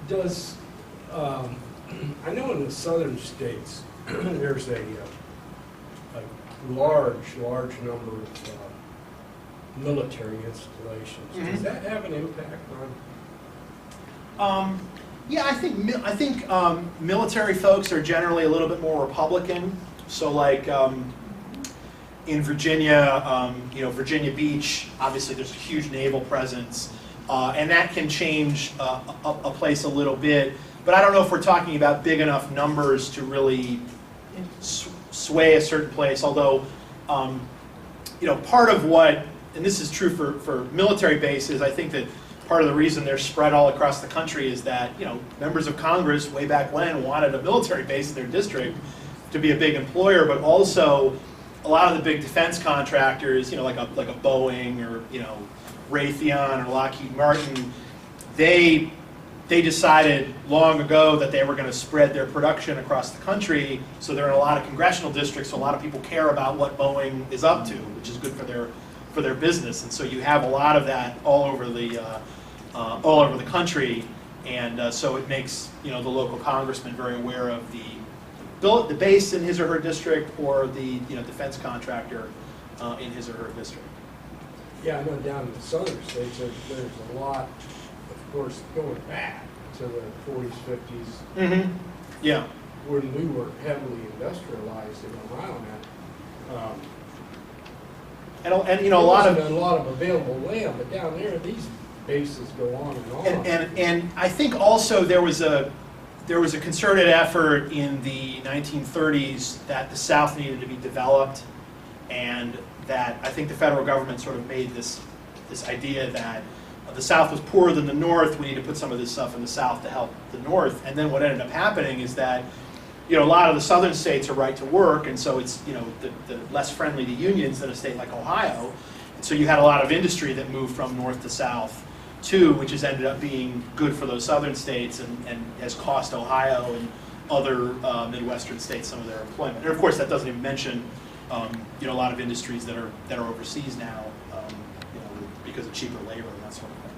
Does, I know in the southern states, there's a large number of military installations. Does that have an impact on? Yeah, I think military folks are generally a little bit more Republican. So like in Virginia, Virginia Beach, obviously there's a huge naval presence, and that can change a place a little bit. But I don't know if we're talking about big enough numbers to really sway a certain place. Although, part of what, and this is true for military bases, I think that part of the reason they're spread all across the country is that, members of Congress way back when wanted a military base in their district to be a big employer, but also a lot of the big defense contractors, like a Boeing or, Raytheon or Lockheed Martin, they decided long ago that they were going to spread their production across the country, so they're in a lot of congressional districts, so a lot of people care about what Boeing is up to, which is good for their business. And so you have a lot of that all over the country, and so it makes the local congressman very aware of the base in his or her district, or the defense contractor in his or her district. Yeah, I know down in the southern states there's a lot, of course, going back to the 40s, 50s. Mm-hmm. Yeah. When we were heavily industrialized in Ohio now. And a lot of available land, but down there these bases go on and on. And I think also there was a concerted effort in the 1930s that the South needed to be developed, and that I think the federal government sort of made this idea that the South was poorer than the North. We need to put some of this stuff in the South to help the North. And then what ended up happening is that a lot of the southern states are right to work, and so it's the less friendly to unions than a state like Ohio. And so you had a lot of industry that moved from north to south too, which has ended up being good for those southern states and has cost Ohio and other Midwestern states some of their employment. And of course, that doesn't even mention a lot of industries that are overseas now, because of cheaper labor and that sort of thing.